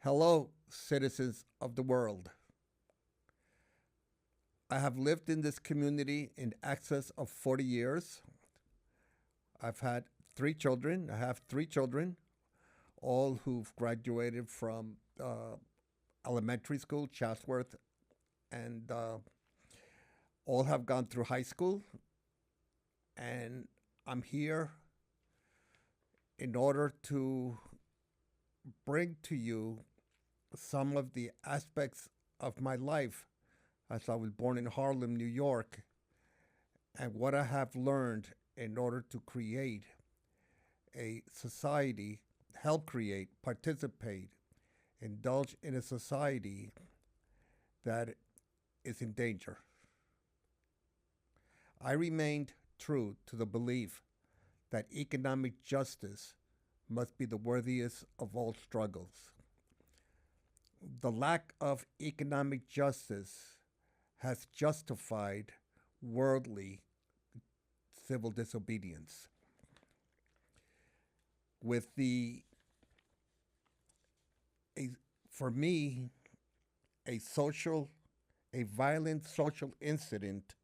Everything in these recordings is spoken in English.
Hello, citizens of the world. I have lived in this community in excess of 40 years. I've had three children. I have three children, all who've graduated from elementary school, Chatsworth, and all have gone through high school. And I'm here in order to bring to you some of the aspects of my life as I was born in Harlem, New York, and what I have learned in order to create a society, help create, participate, indulge in a society that is in danger. I remained true to the belief that economic justice must be the worthiest of all struggles. The lack of economic justice has justified worldly civil disobedience. With a, for me, a social, a violent social incident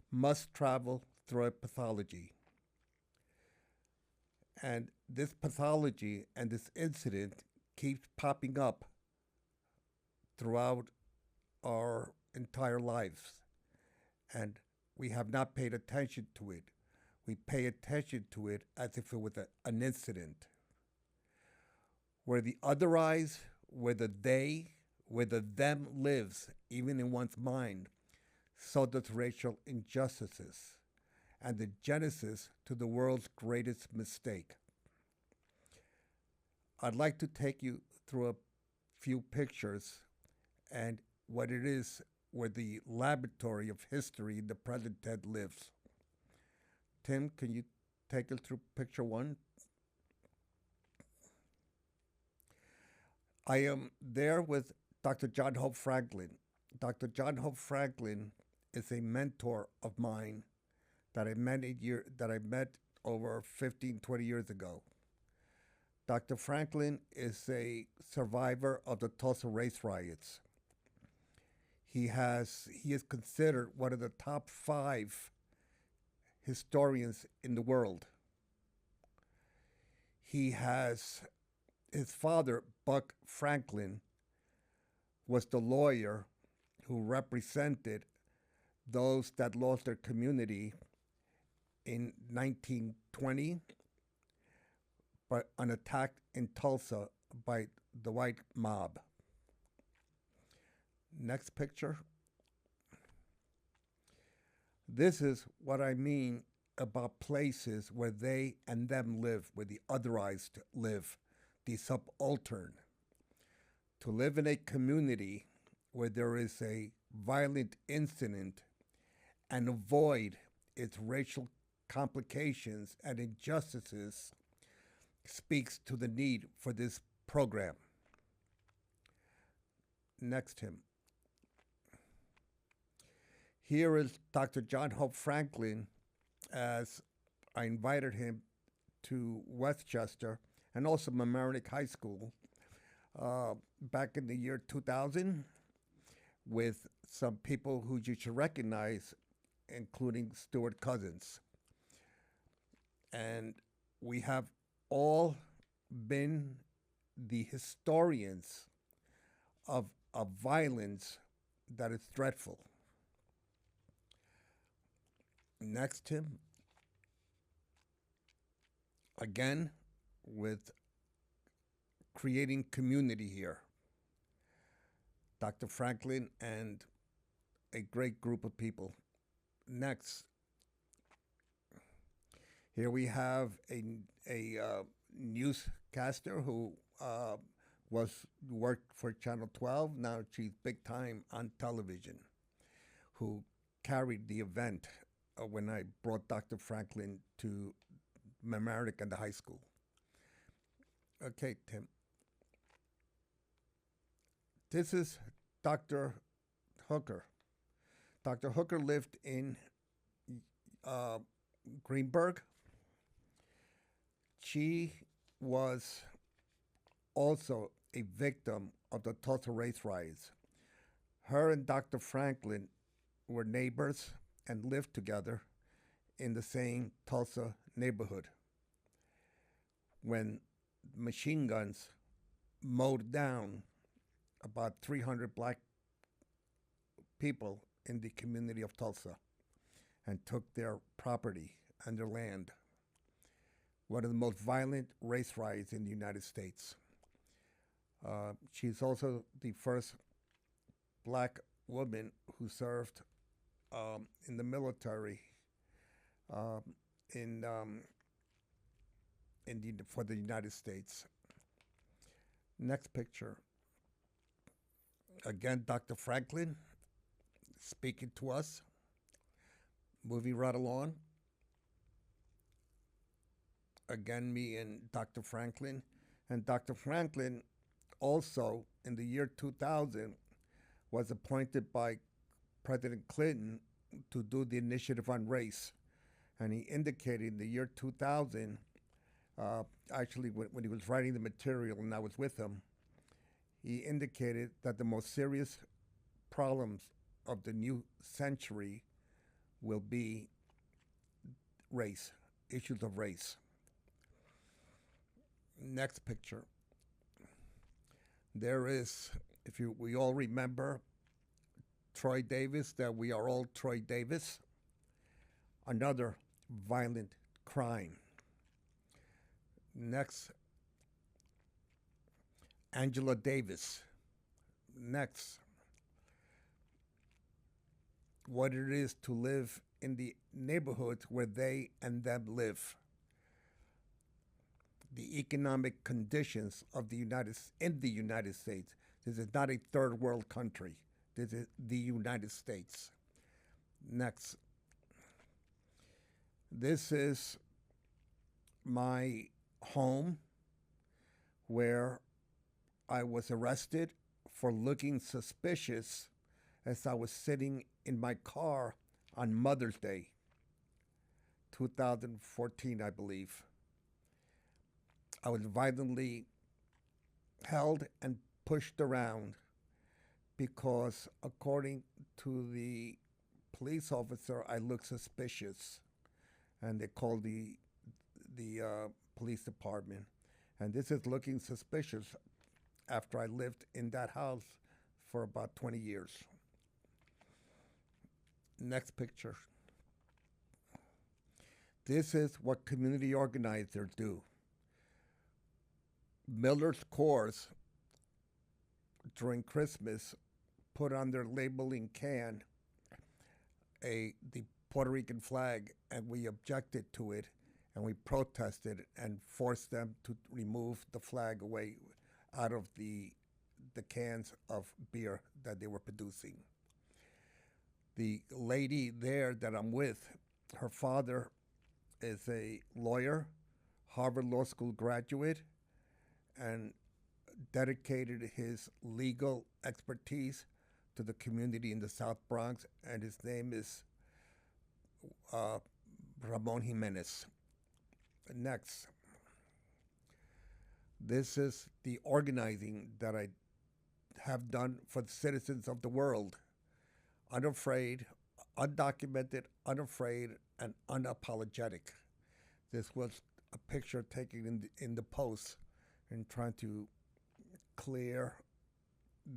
must travel through a pathology. And this pathology and this incident keeps popping up throughout our entire lives. And we have not paid attention to it. We pay attention to it as if it was an incident. Where the otherize, where the they, where the them lives, even in one's mind, so does racial injustices and the genesis to the world's greatest mistake. I'd like to take you through a few pictures and what it is where the laboratory of history in the present tense lives. Tim, can you take us through picture one? I am there with Dr. John Hope Franklin. Dr. John Hope Franklin is a mentor of mine that I met over 15, 20 years ago. Dr. Franklin is a survivor of the Tulsa race riots. He is considered one of the top five historians in the world. He has his father, Buck Franklin, was the lawyer who represented those that lost their community in 1920 by an attack in Tulsa by the white mob. Next picture. This is what I mean about places where they and them live, where the otherized live, the subaltern. To live in a community where there is a violent incident and avoid its racial complications and injustices speaks to the need for this program. Next, Tim. Here is Dr. John Hope Franklin as I invited him to Westchester and also Mamaroneck High School back in the year 2000 with some people who you should recognize, including Stuart Cousins. And we have all been the historians of a violence that is dreadful. Next, Tim. Again, with creating community here. Dr. Franklin and a great group of people. Next. Here we have a newscaster who worked for Channel 12. Now she's big time on television, who carried the event when I brought Dr. Franklin to Mamaroneck and the high school. Okay, Tim. This is Dr. Hooker. Dr. Hooker lived in Greenberg. She was also a victim of the Tulsa race riots. Her and Dr. Franklin were neighbors and lived together in the same Tulsa neighborhood. When machine guns mowed down about 300 black people in the community of Tulsa and took their property and their land. One of the most violent race riots in the United States. She's also the first black woman who served in the military um, in, for the United States. Next picture. Again, Dr. Franklin speaking to us. Moving right along. Again, me and Dr. Franklin. And Dr. Franklin also, in the year 2000, was appointed by President Clinton to do the initiative on race. And he indicated in the year 2000, actually when he was writing the material and I was with him, he indicated that the most serious problems of the new century will be race, issues of race. Next picture. There is, we all remember Troy Davis, that we are all Troy Davis, another violent crime. Next, Angela Davis. Next, what it is to live in the neighborhoods where they and them live. The economic conditions of the United States. This is not a third world country. This is the United States. Next. This is my home where I was arrested for looking suspicious as I was sitting in my car on Mother's Day, 2014, I believe. I was violently held and pushed around because, according to the police officer, I looked suspicious, and they called the police department. And this is looking suspicious after I lived in that house for about 20 years. Next picture. This is what community organizers do. Miller's Coors, during Christmas, put on their labeling can the Puerto Rican flag, and we objected to it, and we protested and forced them to remove the flag away out of the cans of beer that they were producing. The lady there that I'm with, her father is a lawyer, Harvard Law School graduate, and dedicated his legal expertise to the community in the South Bronx, and his name is Ramon Jimenez. Next. This is the organizing that I have done for the citizens of the world. Unafraid, undocumented, unafraid, and unapologetic. This was a picture taken in the Post and trying to clear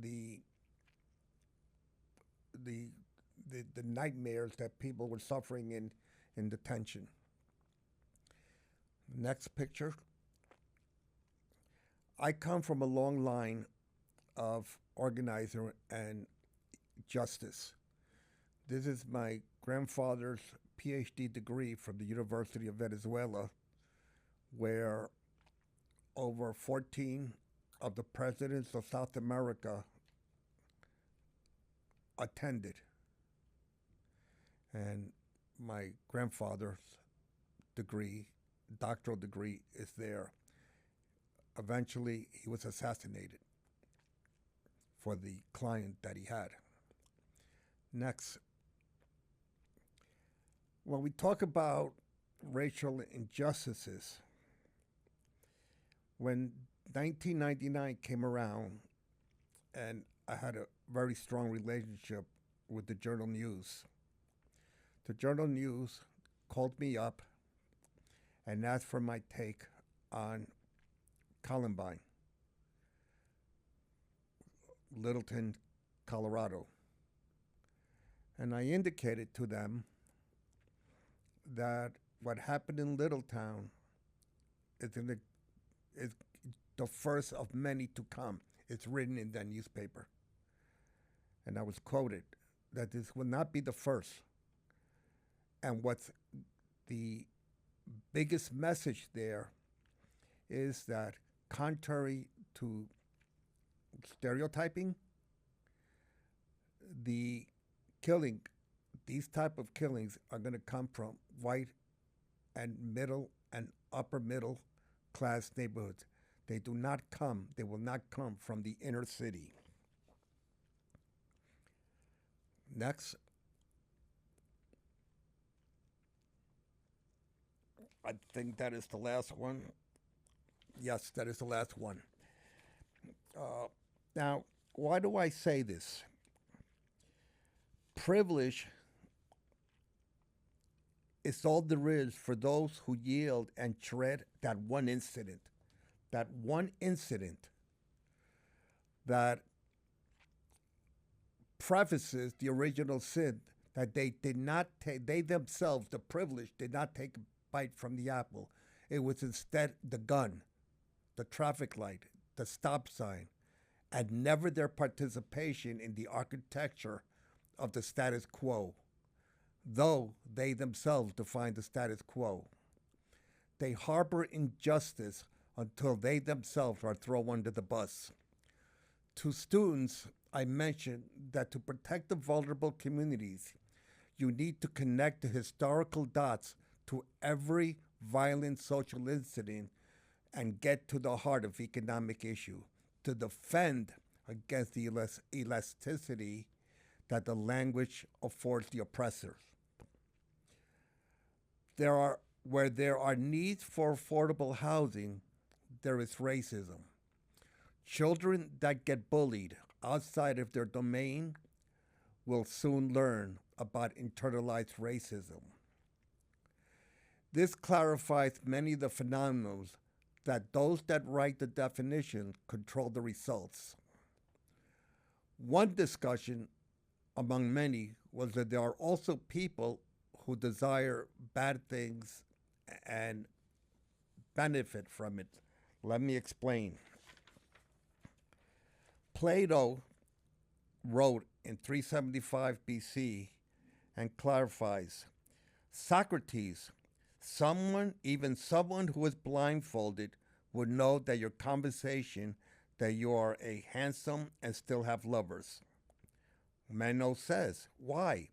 the nightmares that people were suffering in detention. Next picture. I come from a long line of organizer and justice. This is my grandfather's PhD degree from the University of Venezuela, where over 14 of the presidents of South America attended. And my grandfather's degree, doctoral degree, is there. Eventually, he was assassinated for the client that he had. Next. When we talk about racial injustices, when 1999 came around, and I had a very strong relationship with the Journal News. The Journal News called me up and asked for my take on Columbine, Littleton, Colorado. And I indicated to them that what happened in Littletown is, is the first of many to come. It's written in that newspaper. And I was quoted that this will not be the first. And what's the biggest message there is that, contrary to stereotyping, the killing, these type of killings are going to come from white and middle and upper middle class neighborhoods. They will not come from the inner city. Next. I think that is the last one. Yes, that is the last one. Now, why do I say this? Privilege is all there is for those who yield and tread that one incident. That one incident that prefaces the original sin, that they did not take, they themselves, the privileged, did not take a bite from the apple. It was instead the gun, the traffic light, the stop sign, and never their participation in the architecture of the status quo, though they themselves define the status quo. They harbor injustice until they themselves are thrown under the bus. To students, I mentioned that to protect the vulnerable communities, you need to connect the historical dots to every violent social incident and get to the heart of economic issue, to defend against the elasticity that the language affords the oppressors. Where there are needs for affordable housing, there is racism. Children that get bullied outside of their domain will soon learn about internalized racism. This clarifies many of the phenomena that those that write the definition control the results. One discussion among many was that there are also people who desire bad things and benefit from it. Let me explain. Plato wrote in 375 BC and clarifies, Socrates, even someone who is blindfolded would know that your conversation that you are a handsome and still have lovers. Meno says, why?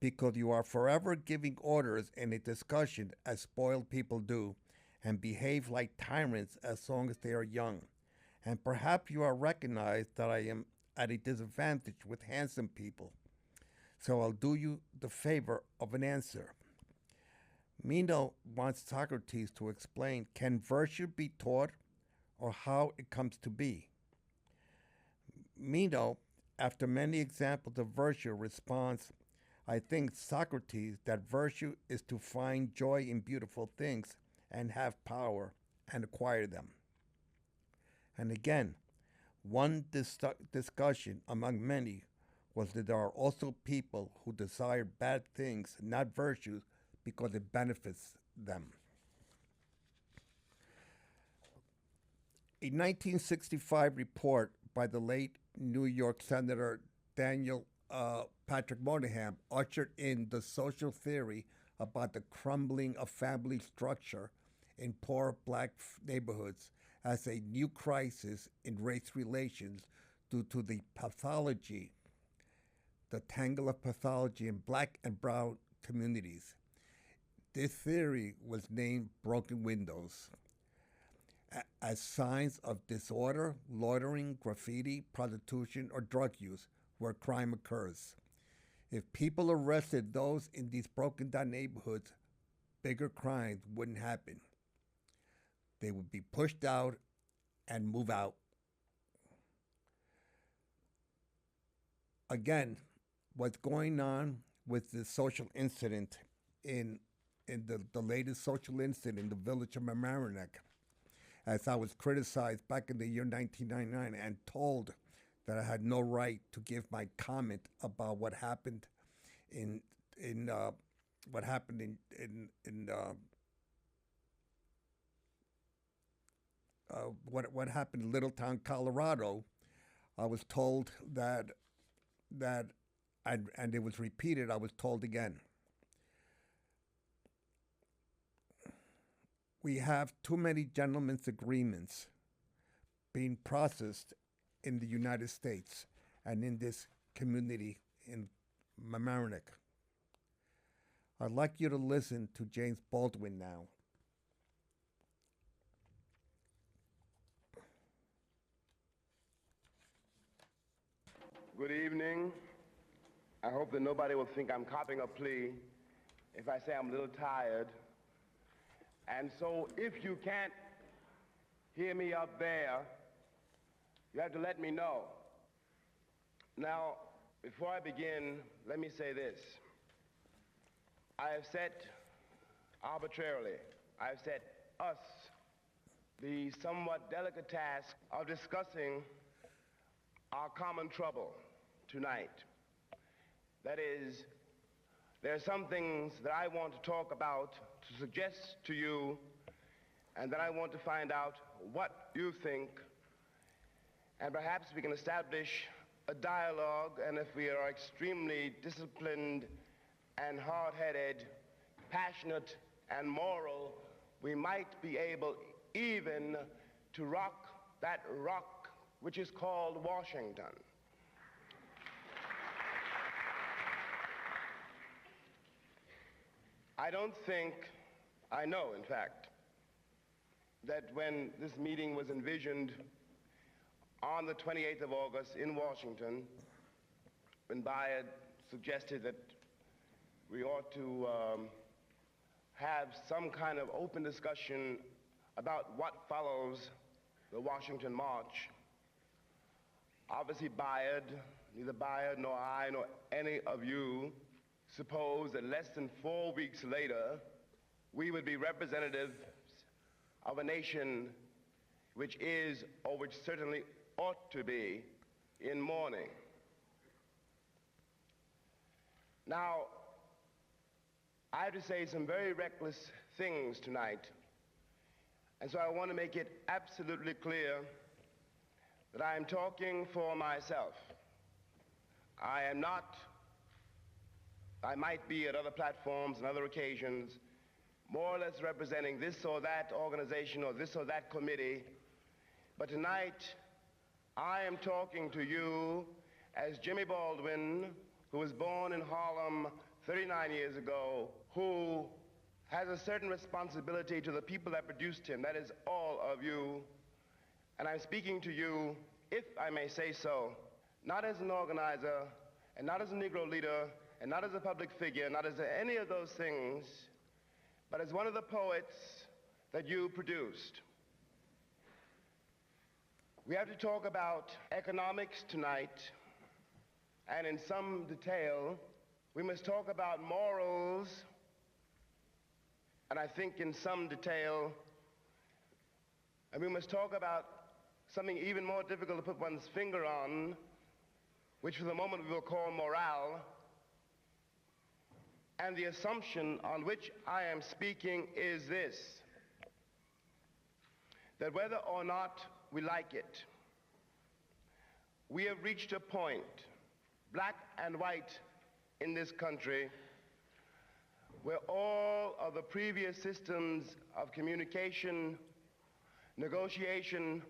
Because you are forever giving orders in a discussion as spoiled people do, and behave like tyrants as long as they are young. And perhaps you are recognized that I am at a disadvantage with handsome people. So I'll do you the favor of an answer. Meno wants Socrates to explain, can virtue be taught or how it comes to be? Meno, after many examples of virtue, responds, I think, Socrates, that virtue is to find joy in beautiful things and have power and acquire them. And again, one discussion among many was that there are also people who desire bad things, not virtues, because it benefits them. A 1965 report by the late New York Senator Daniel Patrick Moynihan ushered in the social theory about the crumbling of family structure in poor black neighborhoods as a new crisis in race relations due to the pathology, the tangle of pathology in black and brown communities. This theory was named broken windows as signs of disorder, loitering, graffiti, prostitution, or drug use where crime occurs. If people arrested those in these broken down neighborhoods, bigger crimes wouldn't happen. They would be pushed out and move out. Again, what's going on with the social incident in the latest social incident in the village of Mamaroneck, as I was criticized back in the year 1999 and told that I had no right to give my comment about what happened in in what happened in what happened in Littletown, Colorado. I was told that and it was repeated. I was told again. We have too many gentlemen's agreements being processed in the United States and in this community in Mamaroneck. I'd like you to listen to James Baldwin now. Good evening. I hope that nobody will think I'm copying a plea if I say I'm a little tired. And so if you can't hear me up there, you have to let me know. Now, before I begin, let me say this. I have set arbitrarily, I have set us the somewhat delicate task of discussing our common trouble tonight. That is, there are some things that I want to talk about, to suggest to you, and then I want to find out what you think, and perhaps we can establish a dialogue, and if we are extremely disciplined and hard-headed, passionate and moral, we might be able even to rock that rock which is called Washington. I don't think, I know in fact, that when this meeting was envisioned on the 28th of August in Washington, when Bayard suggested that we ought to have some kind of open discussion about what follows the Washington March. Obviously Bayard, neither Bayard nor I nor any of you suppose that less than 4 weeks later we would be representatives of a nation which is, or which certainly ought to be, in mourning. Now, I have to say some very reckless things tonight, and so I want to make it absolutely clear that I am talking for myself. I am not, I might be at other platforms and other occasions, more or less representing this or that organization or this or that committee, but tonight I am talking to you as Jimmy Baldwin, who was born in Harlem 39 years ago, who has a certain responsibility to the people that produced him, that is all of you. And I'm speaking to you, if I may say so, not as an organizer, and not as a Negro leader, and not as a public figure, not as any of those things, but as one of the poets that you produced. We have to talk about economics tonight, and in some detail, we must talk about morals, and I think in some detail, and we must talk about something even more difficult to put one's finger on, which for the moment we will call morale. And the assumption on which I am speaking is this, that whether or not we like it, we have reached a point, black and white in this country, where all of the previous systems of communication, negotiation,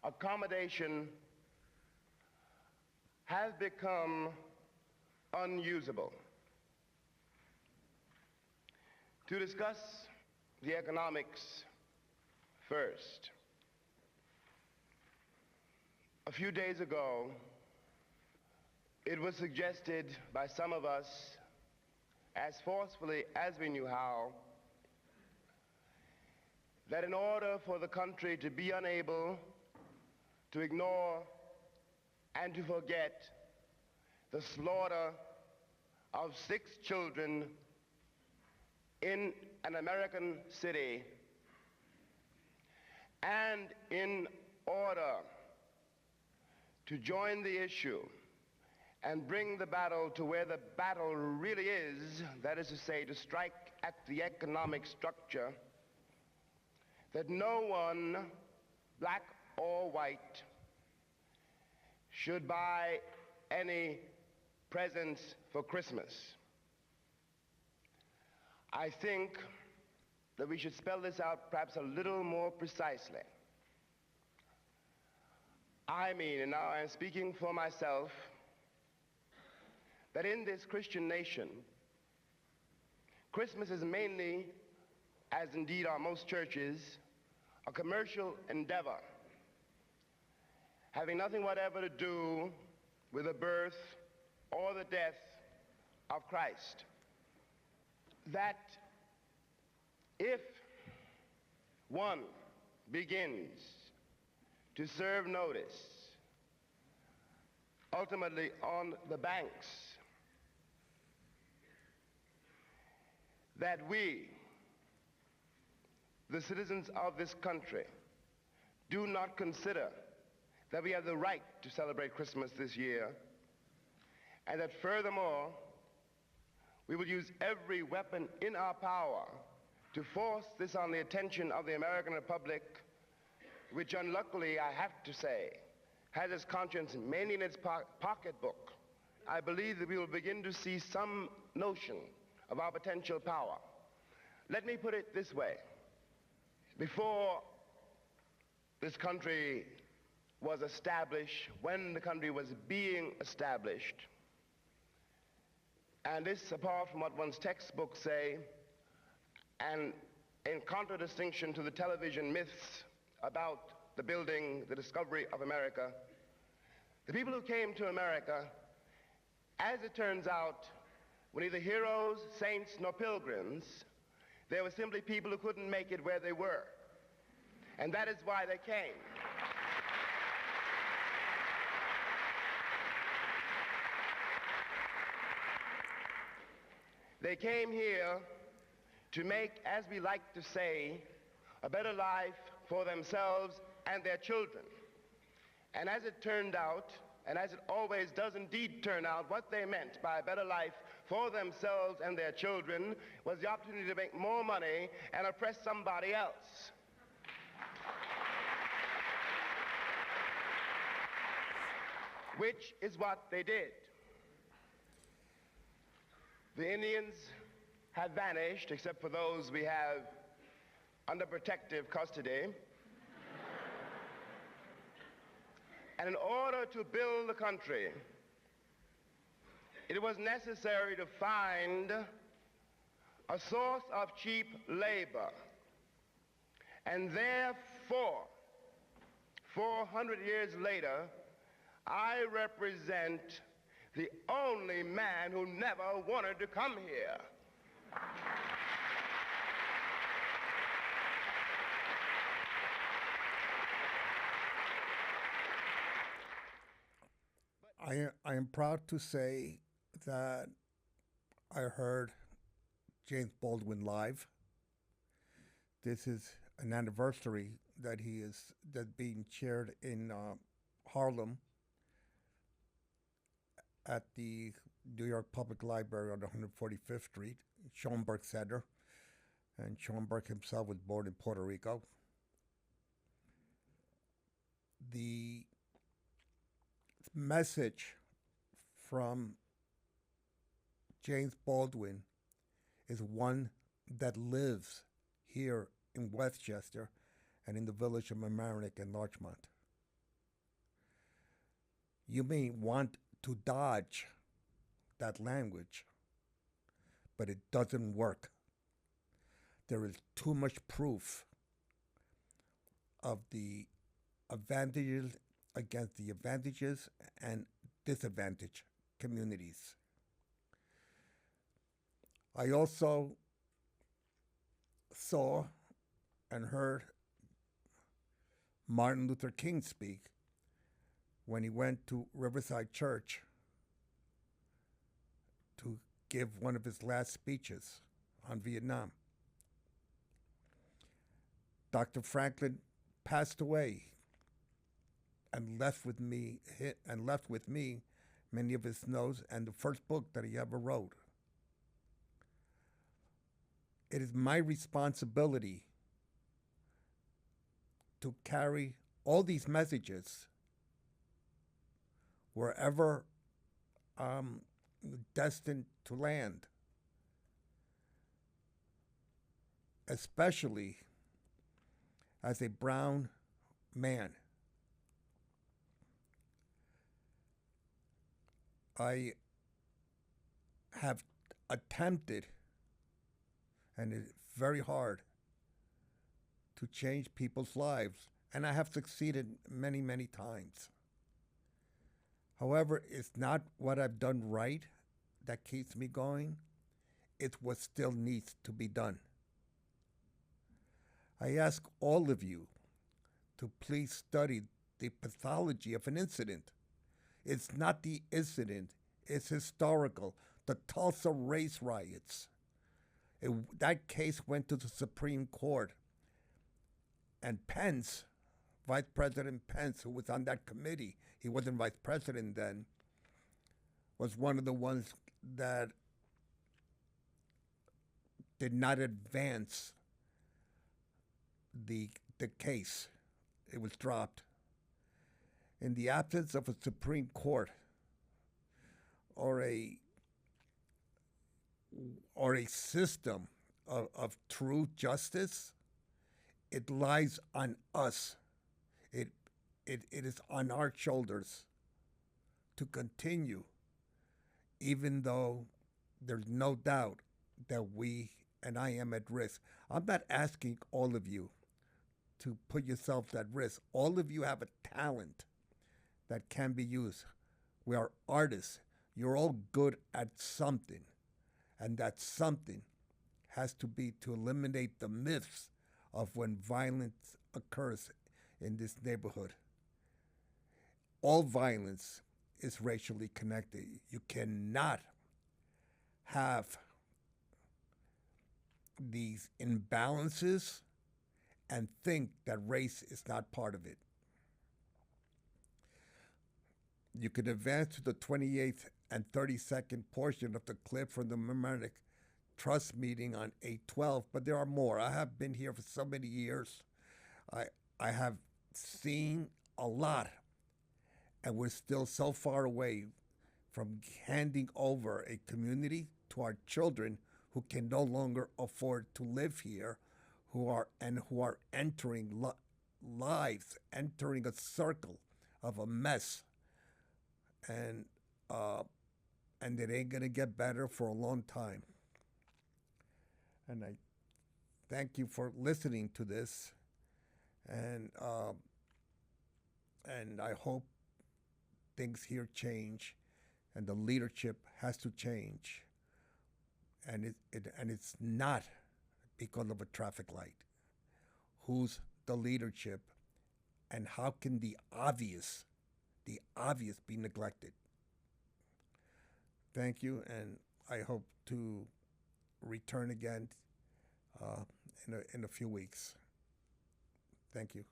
accommodation have become unusable. To discuss the economics first, a few days ago, it was suggested by some of us, as forcefully as we knew how, that in order for the country to be unable to ignore and to forget the slaughter of 6 children in an American city, and in order to join the issue and bring the battle to where the battle really is, that is to say, to strike at the economic structure, that no one, black or white, should buy any presents for Christmas. I think that we should spell this out perhaps a little more precisely. I mean, and now I'm speaking for myself, that in this Christian nation, Christmas is mainly, as indeed are most churches, a commercial endeavor, having nothing whatever to do with the birth or the death of Christ. That if one begins to serve notice, ultimately on the banks, that we, the citizens of this country, do not consider that we have the right to celebrate Christmas this year, and that furthermore, we will use every weapon in our power to force this on the attention of the American Republic, which unluckily, I have to say, has its conscience mainly in its pocketbook. I believe that we will begin to see some notion of our potential power. Let me put it this way. Before this country was established, when the country was being established, and this apart from what one's textbooks say, and in contradistinction to the television myths about the building, the discovery of America, the people who came to America, as it turns out, were neither heroes, saints, nor pilgrims. They were simply people who couldn't make it where they were. And that is why they came. They came here to make, as we like to say, a better life for themselves and their children. And as it turned out, and as it always does indeed turn out, what they meant by a better life for themselves and their children was the opportunity to make more money and oppress somebody else. Which is what they did. The Indians have vanished, except for those we have under protective custody. And in order to build the country, it was necessary to find a source of cheap labor. And therefore, 400 years later, I represent the only man who never wanted to come here. I am proud to say that I heard James Baldwin live. This is an anniversary that that's being shared in Harlem at the New York Public Library on 145th Street, Schoenberg Center. And Schoenberg himself was born in Puerto Rico. The message from James Baldwin is one that lives here in Westchester and in the village of Mamaroneck and Larchmont. You may want to dodge that language, but it doesn't work. There is too much proof of the advantages against the advantages and disadvantaged communities. I also saw and heard Martin Luther King speak when he went to Riverside Church to give one of his last speeches on Vietnam. Dr. Franklin passed away and left with me many of his notes and the first book that he ever wrote. It is my responsibility to carry all these messages wherever I'm destined to land, especially as a brown man. I have attempted, and it's very hard, to change people's lives, and I have succeeded many, many times. However, it's not what I've done right that keeps me going, it's what still needs to be done. I ask all of you to please study the pathology of an incident. It's not the incident, it's historical. The Tulsa race riots. That case went to the Supreme Court. And Pence, Vice President Pence, who was on that committee, he wasn't vice president then, was one of the ones that did not advance the case. It was dropped. In the absence of a Supreme Court or a system of true justice, it lies on us. It is on our shoulders to continue, even though there's no doubt that we and I am at risk. I'm not asking all of you to put yourselves at risk. All of you have a talent that can be used. We are artists. You're all good at something. And that something has to be to eliminate the myths of when violence occurs in this neighborhood. All violence is racially connected. You cannot have these imbalances and think that race is not part of it. You can advance to the 28th and 32nd portion of the clip from the Mamaroneck Trust meeting on 8/12, but there are more. I have been here for so many years. I have seen a lot, and we're still so far away from handing over a community to our children who can no longer afford to live here, who are entering lives, entering a circle of a mess, and it ain't gonna get better for a long time. And I thank you for listening to this, and I hope things here change, and the leadership has to change, and it's not because of a traffic light. Who's the leadership, and how can the obvious be neglected? Thank you, and I hope to return again in a few weeks. Thank you.